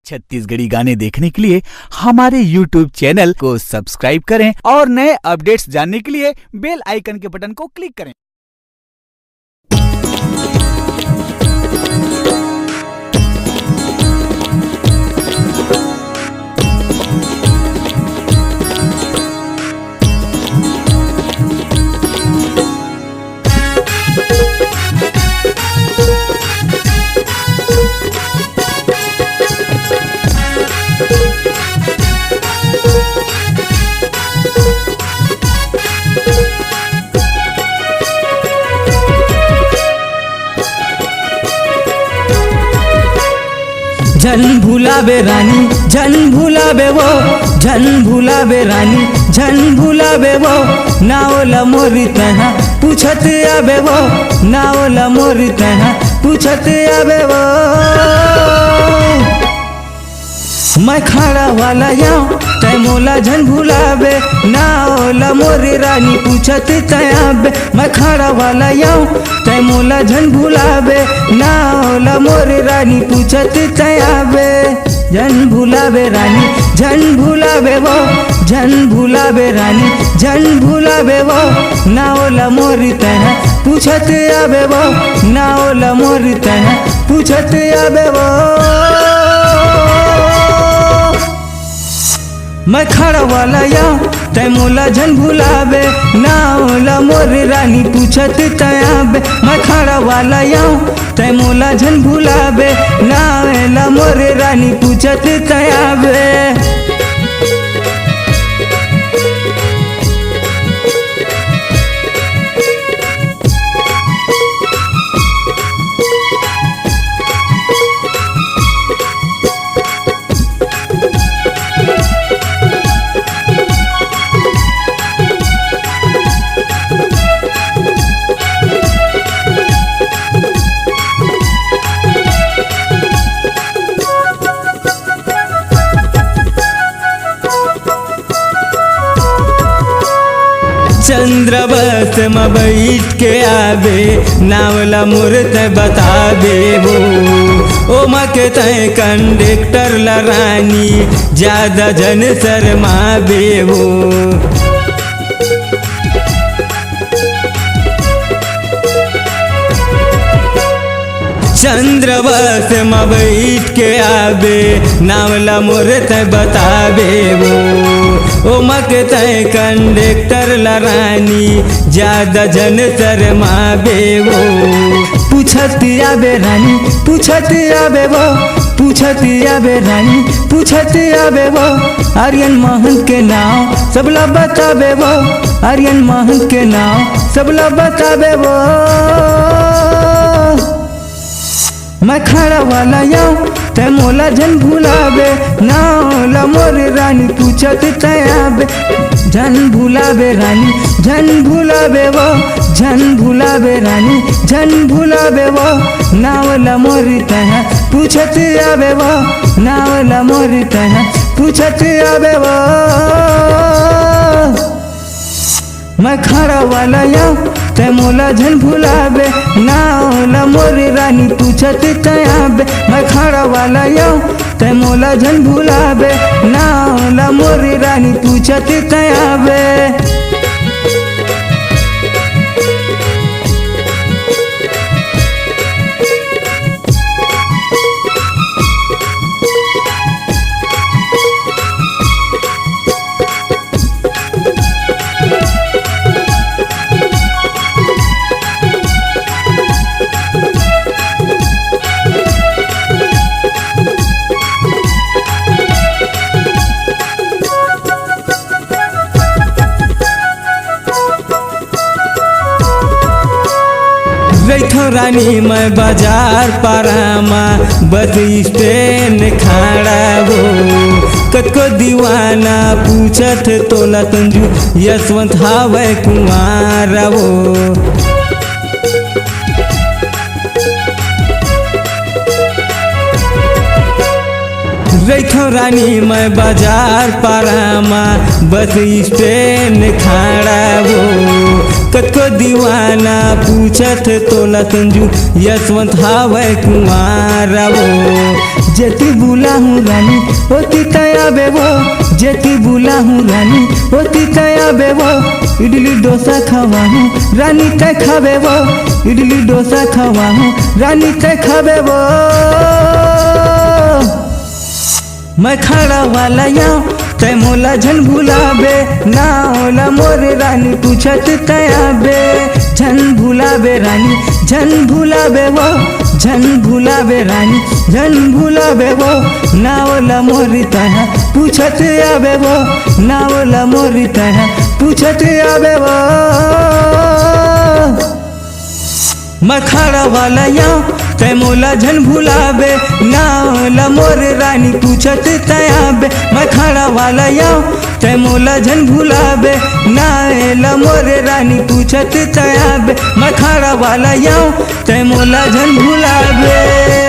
छत्तीसगढ़ी गाने देखने के लिए हमारे YouTube चैनल को सब्सक्राइब करें और नए अपडेट्स जानने के लिए बेल आइकन के बटन को क्लिक करें। झन भुलाबे रानी झन भुलाबे वो झन भुलाबे रानी झन भुलाबे वो नावला मोरी तहा पूछत आबे वो नावला मोरी तहा पूछत आबे वो मैं खड़ा वाला याँ तय मोला झन भुलाबे नावला मोरी रानी पूछत तयाबे मैं खड़ा वाला याँ तय मोला झन भुलाबे नावला मोरी रानी पूछत तयाबे झन भुलाबे रानी झन भुलाबे वो झन भुलाबे रानी झन भुलाबे वो नावला मोरी तहा पूछत आबे वो नावला मोरी तहा पूछत आबे वो मैं खड़ा वाला याँ तय मोला झन भुलाबे नावला मोरी रानी पूछत तयाबे मैं खड़ा वाला याँ तय मोला झन भुलाबे नावला मोरी रानी पूछत तयाबे। चंद्र बस में बैठ के आबे नावला मूर्त बताबे वो ओ मके तय कंडक्टर ला रानी ज्यादा जन शर्माबे वो चंद्र बस में बैठ के आबे नावला मूर्त बताबे वो ओ मके तय कंडक्टर ला रानी ज्यादा जन शर्माबे वो पूछत आबे रानी पूछत आबे वो पूछत आबे रानी पूछत आबे वो आर्यन महंत के नाम सबला बताबे वो आर्यन महंत के नाम सबला बताबे वो मैं खड़ा वाला याँ तय मोला झन भुलाबे नावला मोरी रानी पूछत तयाबे झन भुलाबे रानी झन भुलाबे वो झन भुलाबे रानी झन भुलाबे वो नावला मोरी तहा पूछत आबे वो नावला मोरी तहा पूछत आबे वो मैं खड़ा वाला याँ तय मोला झन भुलाबे नावला मोरी रानी पूछत तयाबे मैं खड़ा वाला याँ तय मोला झन भुलाबे नावला मोरी रानी पूछत तयाबे। रानी मैं बाजार पारामा बस स्टैंड खड़ा वो कतको दीवाना पूछत तोला तंजू यशवंत हावे कुमार वो रैथो रानी मैं बाजार पारामा बस स्टैंड खड़ा वो कतको दीवाना पूछत तोला तंजू यशवंत हावे कुमार वो जेती बुला हूँ रानी होती तया बेवो, जेती बुला हूँ रानी होती तया बेवो। इडली डोसा खवा हूँ रानी तय खावे वो, इडली डोसा खवा हूँ रानी तय खावे वो। मैं खाड़ा वाला याँ तय मोला झन भुलाबे, ना होला मोरे रानी पूछत तयाबे। झन भुलाबे रानी झन भुलाबे वो, झन भुलाबे रानी झन भुलाबे वो। ना होला मोरी तया पूछत आबे वो, ना होला मोरी तया पूछत आबे वो। मैं खाड़ा वाला यहाँ तय मोला झन भुलाबे, ना होला मोरे रानी पूछत तयाबे। मैं खाड़ा वाला यहाँ तय मोला झन भुलाबे, ना होला मोरे रानी पूछत तयाबे। मैं खाड़ा वाला यहाँ तय मोला झन भुलाबे।